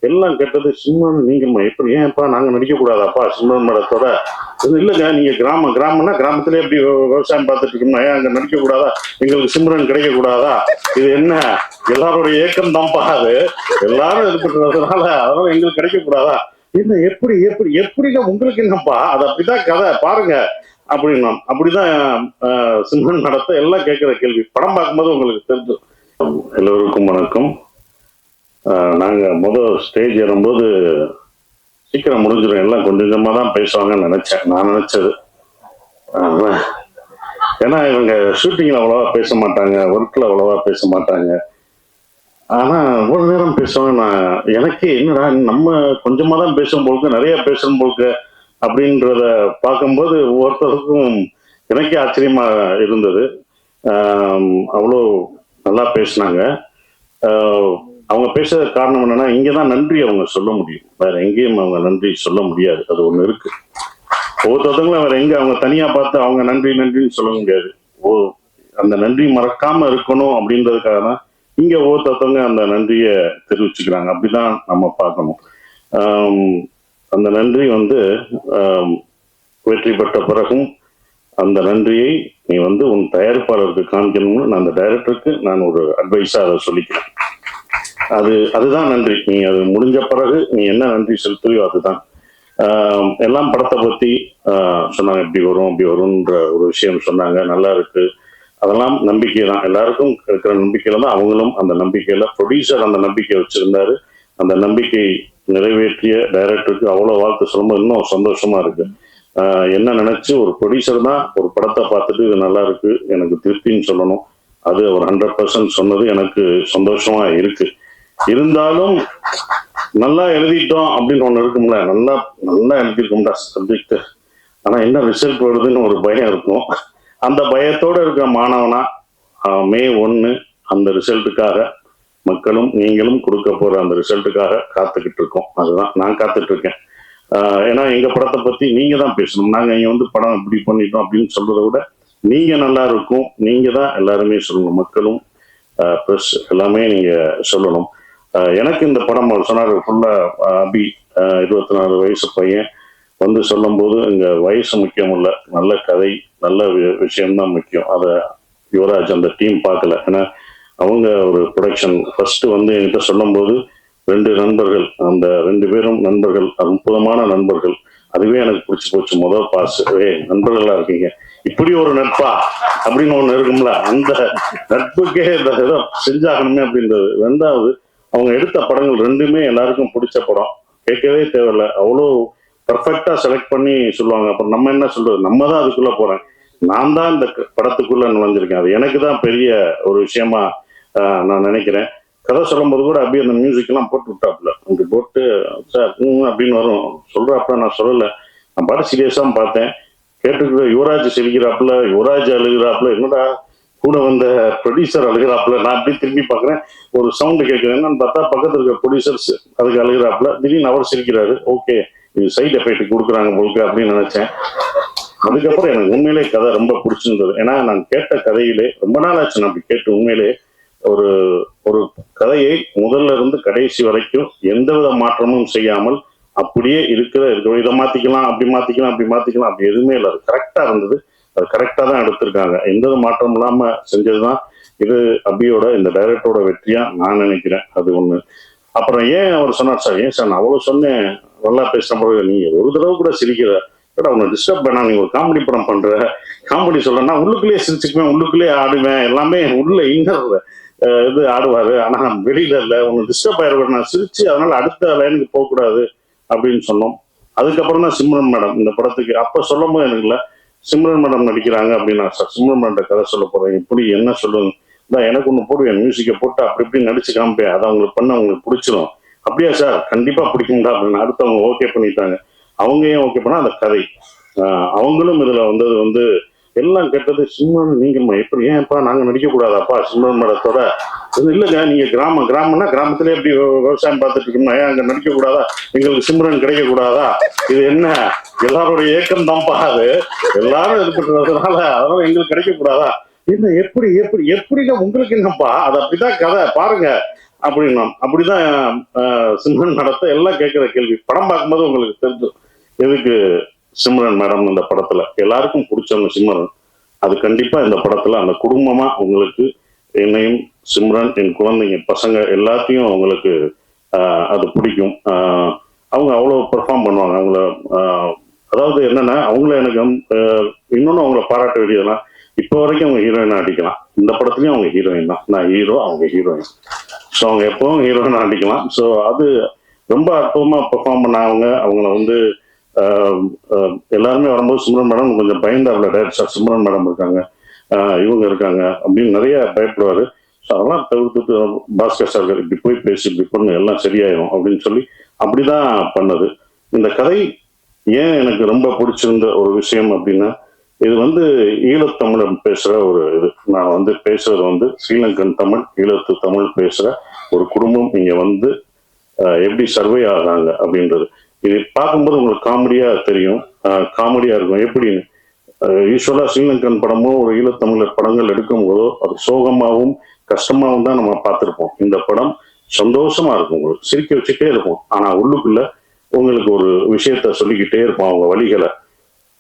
எல்லாம் கெட்டது சிம்ரன் நீங்கம்மா எப்படி ஏன்ப்பா நாங்க நடிக்க கூடாதாப்பா சிம்ரன் மேடத்தோட? இல்லைங்க, நீங்க கிராமம்னா கிராமத்திலே எப்படி விவசாயம் பார்த்துட்டு இருக்கோம்னா ஏன் அங்க நடிக்க கூடாதா? எங்களுக்கு சிம்ரன் கிடைக்க கூடாதா? இது என்ன எல்லாருடைய ஏக்கம் தான்ப்பா அது. எல்லாரும் இது பண்றதுனால அதனால எங்களுக்கு கிடைக்க கூடாதா? என்ன எப்படி எப்படி எப்படிங்க உங்களுக்கு என்னப்பா? அது அப்படிதான் கதை பாருங்க அப்படின்னா அப்படிதான் சிம்ரன் நடத்த எல்லாம் கேட்கிற கேள்வி. படம் பார்க்கும்போது உங்களுக்கு தெரிஞ்சு. எல்லோருக்கும் வணக்கம். நாங்க முதல் ஸ்டேஜ் ஏறும்போது சீக்கிரம் முடிஞ்சிடும், எல்லாம் கொஞ்சம் கொஞ்சமா தான் பேசுவாங்கன்னு நினைச்சேன். நான் நினைச்சது ஏன்னா இவங்க ஷூட்டிங்ல அவ்வளவா பேச மாட்டாங்க, ஒர்க்ல அவ்வளவா பேச மாட்டாங்க. ஆனா ஒரு நேரம் பேசுவாங்க. நான் எனக்கே என்னடா நம்ம கொஞ்சமா தான் பேசும் போலுக்கு, நிறைய பேசும் போலுக்கு அப்படின்றத பார்க்கும்போது ஒவ்வொருத்தருக்கும் எனக்கே ஆச்சரியமா இருந்தது. அவ்வளோ நல்லா பேசினாங்க. அவங்க பேசுறதுக்கு காரணம் என்னன்னா, இங்கதான் நன்றி அவங்க சொல்ல முடியும், வேற எங்கேயும் அவங்க நன்றி சொல்ல முடியாது. அது ஒண்ணு இருக்கு. ஒவ்வொருத்தவங்களும் வேற எங்க அவங்க தனியா பார்த்து அவங்க நன்றி நன்றின்னு சொல்ல முடியாது. அந்த நன்றி மறக்காம இருக்கணும் அப்படின்றதுக்காக தான் இங்க ஒவ்வொருத்தவங்க அந்த நன்றியை தெரிவிச்சுக்கிறாங்க. அப்படிதான் நம்ம பார்க்கணும். அந்த நன்றி வெற்றி பெற்ற பிறகும் அந்த நன்றியை நீ உன் தயாரிப்பாளருக்கு காமிக்கணும்னு நான் அந்த டைரக்டருக்கு நான் ஒரு அட்வைஸா அதை சொல்லிக்கிறேன். அதுதான் நன்றி. நீ அது முடிஞ்ச பிறகு நீ என்ன நன்றி செலுத்துறியோ அதுதான். எல்லாம் படத்தை பத்தி சொன்னாங்க, எப்படி வரும் அப்படி வரும்ன்ற ஒரு விஷயம் சொன்னாங்க. நல்லா இருக்கு. அதெல்லாம் நம்பிக்கை தான், எல்லாருக்கும் இருக்கிற நம்பிக்கையில தான் அவங்களும் அந்த நம்பிக்கையில, ப்ரொடியூசர் அந்த நம்பிக்கை வச்சிருந்தாரு. அந்த நம்பிக்கை நிறைவேற்றிய டைரக்டருக்கு அவ்வளவு வாழ்த்து சொல்லும்போது இன்னும் சந்தோஷமா இருக்கு. என்ன நினைச்சு ஒரு ப்ரொடியூசர் தான் ஒரு படத்தை பார்த்துட்டு இது நல்லா இருக்கு எனக்கு திருப்தின்னு சொல்லணும். அது ஒரு 100% சொன்னது எனக்கு சந்தோஷமா இருக்கு. இருந்தாலும் நல்லா எழுதிட்டோம் அப்படின்னு ஒண்ணு இருக்கும்ல, நல்லா நல்லா எழுதிருக்கோம்டா சப்ஜெக்ட், ஆனா என்ன ரிசல்ட் வருதுன்னு ஒரு பயம் இருக்கும். அந்த பயத்தோட இருக்கிற மாணவனா மே 1 அந்த ரிசல்ட்டுக்காக மக்களும் நீங்களும் கொடுக்க போற அந்த ரிசல்ட்டுக்காக காத்துக்கிட்டு இருக்கோம். அதுதான் நான் காத்துட்டு இருக்கேன். ஏன்னா எங்க படத்தை பத்தி நீங்க தான் பேசணும். நாங்க இங்க படம் இப்படி பண்ணிட்டோம் அப்படின்னு சொல்றதை விட நீங்க நல்லா இருக்கும், நீங்க தான் எல்லாருமே சொல்லணும். மக்களும் ப்ரெஸ் எல்லாமே நீங்க சொல்லணும். எனக்கு இந்த படம் சொன்னார் ஃபுல்லா அபி 24 வயசு பையன் சொல்லும் போது இங்க வயசு முக்கியம் இல்லை, நல்ல கதை நல்ல விஷயம்தான் முக்கியம். அதை யுவராஜ் அந்த டீம் பார்க்கல. ஏன்னா அவங்க ஒரு ப்ரொடக்ஷன் ஃபர்ஸ்ட் என்கிட்ட சொல்லும் போது 2 நண்பர்கள், அந்த 2 பேரும் நண்பர்கள், அற்புதமான நண்பர்கள். அதுவே எனக்கு பிடிச்சி போச்சு. முதல் பாஸ் நண்பர்களா இருக்கீங்க, இப்படி ஒரு நட்பா அப்படின்னு ஒண்ணு இருக்கும்ல, அந்த நட்புக்கே ஏதோ செஞ்சாகணுமே அப்படின்றது. 2வது அவங்க எடுத்த படங்கள் 2மே எல்லாருக்கும் பிடிச்ச படம், கேட்கவே தேவையில்லை, அவ்வளோ பர்ஃபெக்டா செலக்ட் பண்ணி சொல்லுவாங்க. அப்புறம் நம்ம என்ன சொல்றது, நம்ம தான் அதுக்குள்ள போறேன், நான் தான் இந்த படத்துக்குள்ள நுழைஞ்சிருக்கேன். அது எனக்கு தான் பெரிய ஒரு விஷயமா நான் நினைக்கிறேன். கதை சொல்லும் போது கூட அப்படியே அந்த மியூசிக் எல்லாம் போட்டு விட்டாப்புல, அங்க போட்டு சார் அப்படின்னு வரும் சொல்றாப்புல. நான் சொல்லலை, நான் பாட்டு சீரியஸா பார்த்தேன். கேட்டுக்கிற யுவராஜ் சிரிக்கிறாப்புல, யுவராஜ் அழுகிறாப்புல, என்னடா கூட வந்த ப்ரொடியூசர் அழுகிறாப்புல. நான் அப்படி திரும்பி பார்க்குறேன், ஒரு சவுண்டு கேட்குறேன்னு பார்த்தா பக்கத்துல இருக்க ப்ரொடியூசர்ஸ் அதுக்கு அழுகிறாப்புல. திடீர்னு அவர் சிரிக்கிறாரு. ஓகே, இது சைட் எஃபெக்ட் கொடுக்குறாங்க போலுக்கு அப்படின்னு நினைச்சேன். அதுக்கப்புறம் எனக்கு உண்மையிலே கதை ரொம்ப பிடிச்சிருந்தது. ஏன்னா நான் கேட்ட கதையிலே ரொம்ப நாள் ஆச்சு நான் அப்படி கேட்டு. உண்மையிலே ஒரு ஒரு கதையை முதல்ல இருந்து கடைசி வரைக்கும் எந்தவித மாற்றமும் செய்யாமல் அப்படியே இருக்கிற இதை மாத்திக்கலாம் அப்படி மாத்திக்கலாம் அப்படி மாத்திக்கலாம் அப்படி எதுவுமே இல்லை. அது கரெக்டா இருந்தது, அது கரெக்டா தான் எடுத்திருக்காங்க. எந்த மாற்றம் இல்லாம செஞ்சதுதான் இது அபியோட இந்த டைரக்டரோட வெற்றியா நான் நினைக்கிறேன். அது ஒண்ணு. அப்புறம் ஏன் அவர் சொன்னார், சார் ஏன் சார் நான் அவ்வளவு சொன்னேன் நல்லா பேசுற போது நீங்க ஒரு தடவை கூட சிரிக்கிற, உன்னை டிஸ்டர்ப் பண்ணா, நீங்க ஒரு காமெடி படம் பண்ற, காமெடி சொல்றேன்னா உள்ளுக்குள்ளேயே சிரிச்சுக்குவேன், உள்ளுக்குள்ளேயே ஆடுவேன், எல்லாமே உள்ள இன்னர் இது ஆடுவாரு, ஆனா வெளியில இல்ல, உன்னை டிஸ்டர்ப் ஆயிடுவாரு, நான் சிரிச்சு அதனால அடுத்த லைனுக்கு போகக்கூடாது அப்படின்னு சொன்னோம். அதுக்கப்புறம் தான் சிம்ரன் மேடம் இந்த படத்துக்கு அப்ப சொல்லும் போது எனக்கு இல்லை, சிம்ரன் மேடம் நடிக்கிறாங்க அப்படின்னா, சார் சிம்ரன் மேடம் கதை சொல்ல போறேன், இப்படி என்ன சொல்லுங்க, எனக்கு ஒண்ணு போடுவேன், மியூசிக்கை போட்டு அப்படி இப்படி நடிச்சு காமிப்பேன், அதை அவங்களுக்கு பண்ண அவங்களுக்கு பிடிச்சிடும். அப்படியா சார், கண்டிப்பா பிடிக்கும்டா அப்படின்னு அடுத்தவங்க ஓகே பண்ணிட்டாங்க. அவங்க ஏன் ஓகே பண்ணா, அந்த கதை அவங்களும் இதுல வந்தது எல்லாம் கெட்டது சிம்ரன் நீங்கம்மா எப்படி ஏன்ப்பா நாங்க நடிக்க கூடாதாப்பா சிம்ரன் மேடத்தோட? இல்லைங்க, நீங்க கிராமம்னா கிராமத்திலே எப்படி விவசாயம் பார்த்துட்டு இருக்கோம்னா ஏன் அங்க நடிக்க கூடாதா? எங்களுக்கு சிம்ரன் கிடைக்க கூடாதா? இது என்ன எல்லாருடைய ஏக்கம் தான்ப்பா அது. எல்லாரும் இது பண்றதுனால அதனால எங்களுக்கு கிடைக்க கூடாதா? என்ன எப்படி எப்படி எப்படின்னா உங்களுக்கு என்னப்பா, அது அப்படிதான் கதை பாருங்க அப்படின்னா. அப்படிதான் சிம்ரன் நடத்த எல்லாம் கேட்கிற கேள்வி. படம் பார்க்கும்போது உங்களுக்கு தெரிஞ்சு எதுக்கு சிம்ரன் மேடம் இந்த படத்துல எல்லாருக்கும் பிடிச்சவங்க சிம்ரன். அது கண்டிப்பா இந்த படத்துல அந்த குடும்பமா உங்களுக்கு என்னையும் சிம்ரன் என் குழந்தைங்க பசங்க எல்லாத்தையும் உங்களுக்கு அது பிடிக்கும். அவங்க அவ்வளோ பெர்ஃபார்ம் பண்ணுவாங்க. அவங்கள அதாவது என்னன்னா அவங்கள எனக்கு இன்னொன்னு அவங்கள பாராட்ட வேண்டியதுனா இப்போ வரைக்கும் அவங்க ஹீரோயினா அடிக்கலாம். இந்த படத்துலயும் அவங்க ஹீரோயின் தான். நான் ஹீரோ, அவங்க ஹீரோயின். ஸோ அவங்க எப்பவும் ஹீரோயினா அடிக்கலாம். ஸோ அது ரொம்ப அற்புதமா பெர்ஃபார்ம் பண்ணாங்க. அவங்கள வந்து எல்லாருமே வரும்போது சிம்ரன் மேடம் கொஞ்சம் பயந்தாப்புல டைரக்டர் சிம்ரன் மேடம் இருக்காங்க, இவங்க இருக்காங்க அப்படின்னு நிறைய பயப்படுவாரு. ஸோ அதெல்லாம் தவிர்த்துட்டு பாஸ்கர் சார் இப்படி போய் பேசி இப்படி பண்ணு எல்லாம் சரியாயிடும் அப்படின்னு சொல்லி அப்படிதான் பண்ணது. இந்த கதை ஏன் எனக்கு ரொம்ப பிடிச்சிருந்த ஒரு விஷயம் அப்படின்னா, இது வந்து ஈழத்தமிழன் பேசுற ஒரு இது. நான் வந்து பேசுறது வந்து ஸ்ரீலங்கன் தமிழ், ஈழத்து தமிழ் பேசுற ஒரு குடும்பம் இங்க வந்து எப்படி சர்வே ஆகுறாங்க அப்படின்றது. இது பார்க்கும்போது உங்களுக்கு காமெடியா தெரியும், காமெடியா இருக்கும். எப்படின்னு யூஸ்வலா ஸ்ரீலங்கன் படமோ ஒரு ஈழத்தமிழர் படங்கள் எடுக்கும் போதோ அது சோகமாகவும் கஷ்டமாகவும் தான் நம்ம பார்த்திருப்போம். இந்த படம் சந்தோஷமா இருக்கும், உங்களுக்கு சிரிக்க வச்சுட்டே இருக்கும். ஆனா உள்ளுக்குள்ள உங்களுக்கு ஒரு விஷயத்த சொல்லிக்கிட்டே இருப்போம், அவங்க வழிகளை.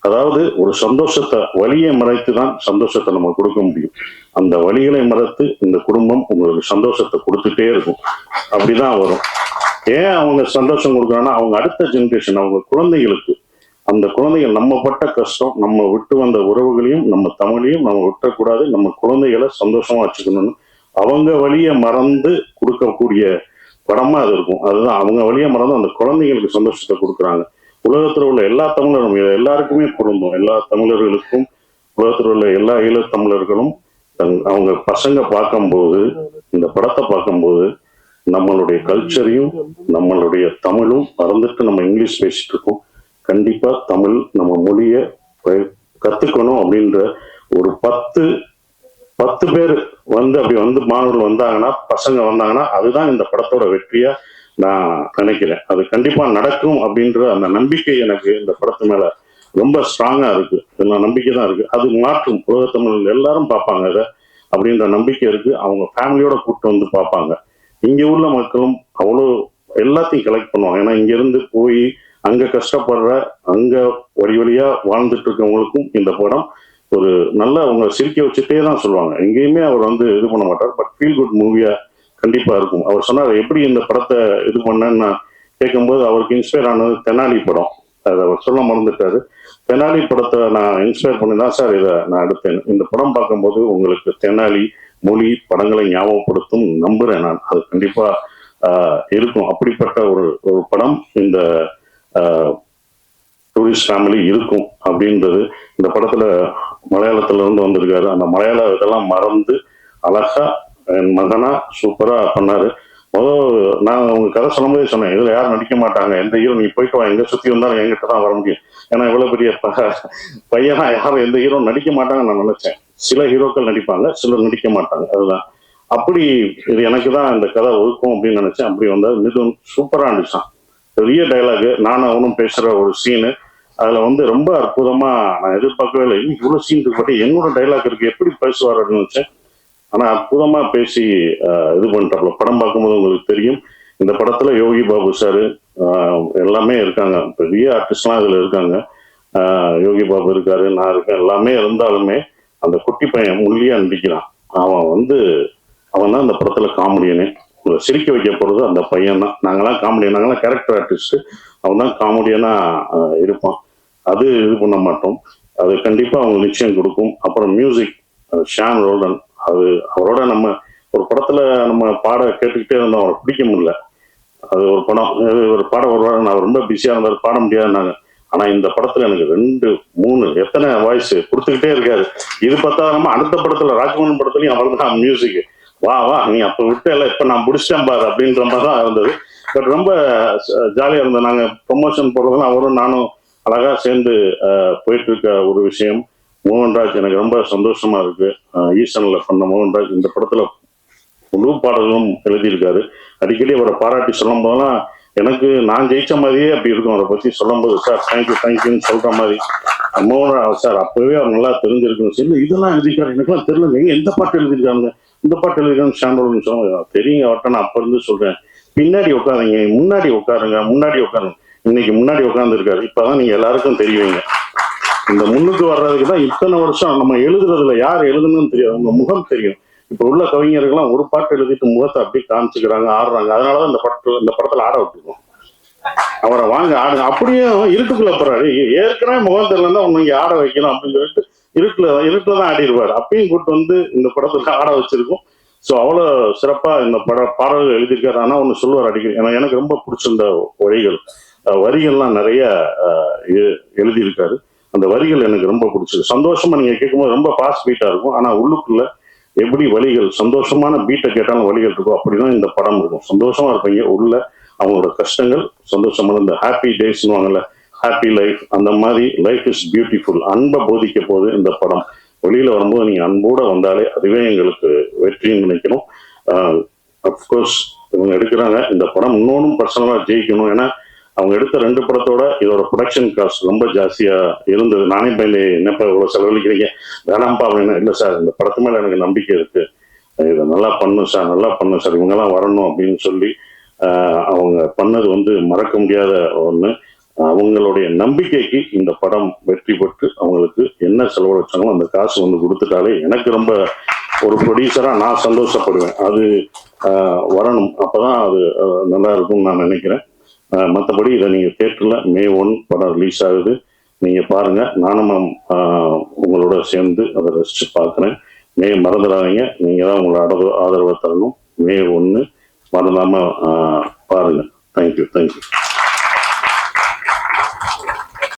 அதாவது ஒரு சந்தோஷத்தை வழியை மறைத்து தான் சந்தோஷத்தை நம்ம கொடுக்க முடியும். அந்த வழிகளை மறைத்து இந்த குடும்பம் உங்களுக்கு சந்தோஷத்தை கொடுத்துட்டே இருக்கும். அப்படிதான் வரும். ஏன் அவங்க சந்தோஷம் கொடுக்குறாங்கன்னா அவங்க அடுத்த ஜென்ரேஷன், அவங்க குழந்தைகளுக்கு, அந்த குழந்தைகள் நம்ம பட்ட கஷ்டம், நம்ம விட்டு வந்த உறவுகளையும் நம்ம தமிழையும் நம்ம விட்டக்கூடாது, நம்ம குழந்தைகளை சந்தோஷமா வச்சுக்கணும்னு அவங்க வழியை மறந்து கொடுக்கக்கூடிய படமா அது இருக்கும். அதுதான் அவங்க வழியை மறந்து அந்த குழந்தைகளுக்கு சந்தோஷத்தை கொடுக்குறாங்க. உலகத்தில் உள்ள எல்லா தமிழரும் எல்லாருக்குமே பொருந்தும். எல்லா தமிழர்களுக்கும் உலகத்தில் உள்ள எல்லா ஈழத்தமிழர்களும் அவங்க பசங்க பார்க்கும்போது, இந்த படத்தை பார்க்கும்போது நம்மளுடைய கல்ச்சரையும் நம்மளுடைய தமிழும் மறந்துட்டு நம்ம இங்கிலீஷ் பேசிட்டு இருக்கோம். கண்டிப்பா தமிழ் நம்ம மொழியை கத்துக்கணும் அப்படின்ற ஒரு 10 பேர் வந்து அப்படி வந்து மாணவர்கள் வந்தாங்கன்னா, பசங்க வந்தாங்கன்னா, அதுதான் இந்த படத்தோட வெற்றியா நான் நினைக்கிறேன். அது கண்டிப்பா நடக்கும் அப்படின்ற அந்த நம்பிக்கை எனக்கு இந்த படத்து மேல ரொம்ப ஸ்ட்ராங்கா இருக்கு. நம்பிக்கை தான் இருக்கு. அது மாற்றும். உலகத்தமிழ் எல்லாரும் பார்ப்பாங்க அதை அப்படின்ற நம்பிக்கை இருக்கு. அவங்க ஃபேமிலியோட கூப்பிட்டு வந்து பார்ப்பாங்க. இங்க உள்ள மக்களும் அவ்வளோ எல்லாத்தையும் கலெக்ட் பண்ணுவாங்க. ஏன்னா இங்க இருந்து போய் அங்க கஷ்டப்படுற, அங்க வழியா வாழ்ந்துட்டு இருக்கவங்களுக்கும் இந்த படம் ஒரு நல்ல அவங்க சிரிக்க வச்சுட்டே தான் சொல்லுவாங்க. எங்கேயுமே அவர் வந்து இது பண்ண மாட்டார். பட் ஃபீல் குட் மூவியா கண்டிப்பா இருக்கும். அவர் சொன்னார் எப்படி இந்த படத்தை இது பண்ணேன்னு நான் கேட்கும்போது அவருக்கு இன்ஸ்பயர் ஆனது தெனாலி படம். அதை அவர் சொல்ல மறந்துட்டாரு. தெனாலி படத்தை நான் இன்ஸ்பயர் பண்ணி தான் சார் இதை நான் எடுத்தேன். இந்த படம் பார்க்கும்போது உங்களுக்கு தெனாலி மொழி படங்களை ஞாபகப்படுத்தும் நம்புறேன் நான். அது கண்டிப்பா இருக்கும். அப்படிப்பட்ட ஒரு படம் இந்த டூரிஸ்ட் ஃபேமிலி இருக்கும் அப்படின்றது. இந்த படத்துல மலையாளத்துல இருந்து வந்திருக்காரு. அந்த மலையாள இதெல்லாம் மறந்து அழகா என் மகனா சூப்பரா பண்ணாரு. நான் உங்க கதை சொல்லும்போதே சொன்னேன், இதுல யாரும் நடிக்க மாட்டாங்க, எந்த ஹீரோ நீ போயிட்டு வா, எங்க சுத்தி வந்தாலும் என்கிட்ட தான் வர முடியும். ஏன்னா இவ்வளவு பெரிய பையனா யாரும் எந்த ஹீரோ நடிக்க மாட்டாங்கன்னு நான் நினைச்சேன். சில ஹீரோக்கள் நடிப்பாங்க, சிலர் நடிக்க மாட்டாங்க. அதுதான் அப்படி இது எனக்கு தான் இந்த கதை ஒதுக்கும் அப்படின்னு நினைச்சேன். அப்படி வந்தால் மிதுன் சூப்பரா இருந்துச்சான். பெரிய டைலாக் நானும் அவனும் பேசுற ஒரு சீனு. அதுல வந்து ரொம்ப அற்புதமா நான் எதிர்பார்க்கவே இல்லை. இவ்வளவு சீன் இருக்கு, என்னோட டைலாக் இருக்கு, எப்படி பேசுவார் அப்படின்னு நினைச்சேன். ஆனா அற்புதமா பேசி இது பண்ணிட்டாப்ல. படம் பார்க்கும்போது உங்களுக்கு தெரியும். இந்த படத்துல யோகி பாபு சாரு எல்லாமே இருக்காங்க, பெரிய ஆர்டிஸ்ட்லாம் இதுல இருக்காங்க. யோகி பாபு இருக்காரு, நான் இருக்கேன். எல்லாமே இருந்தாலுமே அந்த குட்டி பையன் முள்ளியா நடிக்கிறான். அவன் தான் இந்த படத்துல காமெடியனே. சிரிக்க வைக்க போறது அந்த பையன் தான். நாங்கெல்லாம் காமெடியன், நாங்கெல்லாம் கேரக்டர் ஆர்டிஸ்ட், அவன் தான் காமெடியனா இருப்பான். அது இது பண்ண மாட்டோம். அது கண்டிப்பா அவங்க நிச்சயம் கொடுக்கும். அப்புறம் மியூசிக் ஷான் ரோல்டன், அது அவரோட நம்ம ஒரு படத்துல நம்ம பாட கேட்டுக்கிட்டே இருந்தோம், அவரை பிடிக்க முடியல. அது ஒரு படம், ஒரு பாட வருவாரு, நான் ரொம்ப பிஸியா இருந்தாரு, பாட முடியாதுன்னாங்க. ஆனா இந்த படத்துல எனக்கு 2, 3 எத்தனை வாய்ஸ் கொடுத்துக்கிட்டே இருக்காரு. இது பார்த்தா நம்ம அடுத்த படத்துல ராஜ்மோகன் படத்துலயும் அவருக்கு தான் மியூசிக். வா வா நீ அப்ப விட்டு இல்ல, இப்ப நான் முடிச்சிட்டேன் பாரு அப்படின்ற மாதிரி தான் இருந்தது. பட் ரொம்ப ஜாலியா இருந்தது. நாங்க ப்ரொமோஷன் போடுறதுலாம் அவரும் நானும் அழகா சேர்ந்து போயிட்டு இருக்க ஒரு விஷயம். மோகன்ராஜ் எனக்கு ரொம்ப சந்தோஷமா இருக்கு. ஈசன்ல பண்ண மோகன்ராஜ் இந்த படத்துல முழு பாடல்களும் எழுதியிருக்காரு. அடிக்கடி அவரை பாராட்டி சொல்லும் போதெல்லாம் எனக்கு நான் ஜெயிச்ச மாதிரியே அப்படி இருக்கும். அவரை பத்தி சொல்லும் போது சார் தேங்க்யூ தேங்க்யூன்னு சொல்ற மாதிரி மோகன் சார் அப்பவே அவர் நல்லா தெரிஞ்சிருக்கணும். சரி இதெல்லாம் எழுதிருக்காரு, எனக்குலாம் தெரியல, எங்க எந்த பாட்டு எழுதிருக்காங்க, இந்த பாட்டு எழுதிருக்காங்க சாண்டோன்னு சொன்னாங்க. தெரியுங்க அவர்கிட்ட, நான் அப்ப இருந்து சொல்றேன், பின்னாடி உட்காருங்க, முன்னாடி உட்காருங்க, முன்னாடி உட்காருங்க. இன்னைக்கு முன்னாடி உட்கார்ந்து இருக்காரு. இப்பதான் நீங்க எல்லாருக்கும் தெரியுவீங்க. இந்த முன்னுக்கு வர்றதுக்கு தான் இத்தனை வருஷம் நம்ம எழுதுறதுல யார் எழுதுன்னு தெரியாது, உங்க முகம் தெரியும். இப்ப உள்ள கவிஞர்கள்லாம் ஒரு பாட்டு எழுதிட்டு முகத்தை அப்படியே காமிச்சுக்கிறாங்க, ஆடுறாங்க. அதனாலதான் இந்த படத்துல ஆட விட்டுருக்கோம். அவரை வாங்க ஆடுங்க, அப்படியும் இருட்டுக்குள்ள போறாரு, ஏற்கனவே முகம் தெரியலன்னா உன்னை இங்க ஆட வைக்கணும் அப்படின்னு சொல்லிட்டு இருட்டுலதான் ஆடிடுவாரு. அப்பயும் கூட்டு வந்து இந்த படத்துல ஆட வச்சிருக்கோம். ஸோ அவ்வளோ சிறப்பா இந்த பாடல்கள் எழுதியிருக்காரு. ஆனா ஒண்ணு சொல்லுவார் அடிக்கடி, ஏன்னா எனக்கு ரொம்ப பிடிச்சிருந்த வரிகள்லாம் நிறைய எழுதியிருக்காரு. அந்த வரிகள் எனக்கு ரொம்ப பிடிச்சது. சந்தோஷமா நீங்க கேட்கும்போது ரொம்ப ஃபாஸ்ட் பீட்டா இருக்கும், ஆனா உள்ளுக்குள்ள எப்படி வழிகள், சந்தோஷமான பீட்டை கேட்டாலும் வழிகள் இருக்கும், அப்படிதான் இந்த படம் இருக்கும். சந்தோஷமா இருப்பீங்க உள்ள, அவங்களோட கஷ்டங்கள் சந்தோஷமான இந்த ஹாப்பி டேஸ்னுவாங்கல்ல, ஹாப்பி லைஃப், அந்த மாதிரி லைஃப் இஸ் பியூட்டிஃபுல், அன்பை போதிக்க போது இந்த படம். வெளியில வரும்போது நீங்க அன்போட வந்தாலே அதுவே எங்களுக்கு வெற்றின்னு நினைக்கணும். அப்கோர்ஸ் இவங்க எடுக்கிறாங்க இந்த படம், இன்னொன்னும் பர்சனலா ஜெயிக்கணும். ஏன்னா அவங்க எடுத்த 2 படத்தோட இதோட ப்ரொடக்ஷன் காஸ்ட் ரொம்ப ஜாஸ்தியா இருந்தது. நானே பயந்து, என்னப்பா இவ்வளவு செலவழிக்கிறீங்க, வேணாம்ப்பா அப்படின்னு. இல்லை சார், இந்த படத்து மேல எனக்கு நம்பிக்கை இருக்கு, இதை நல்லா பண்ணும் சார், நல்லா பண்ணும் சார், இவங்கெல்லாம் வரணும் அப்படின்னு சொல்லி அவங்க பண்ணது வந்து மறக்க முடியாத ஒண்ணு. அவங்களுடைய நம்பிக்கைக்கு இந்த படம் வெற்றி பெற்று அவங்களுக்கு என்ன செலவழிச்சாங்களோ அந்த காசு வந்து கொடுத்துட்டாலே எனக்கு ரொம்ப, ஒரு ப்ரொடியூசரா நான் சந்தோஷப்படுவேன். அது வரணும், அப்பதான் அது நல்லா இருக்கும்னு நான் நினைக்கிறேன். மற்றபடி இதை நீங்க தியேட்டர்ல May 1 படம் ரிலீஸ் ஆகுது, நீங்க பாருங்க. நானும் உங்களோட சேர்ந்து அதை ரசிச்சு பார்க்குறேன். மறந்துடாதீங்க, நீங்க தான் உங்களோட ஆதரவை தரணும். May 1 மறந்தாம பாருங்க. தேங்க்யூ.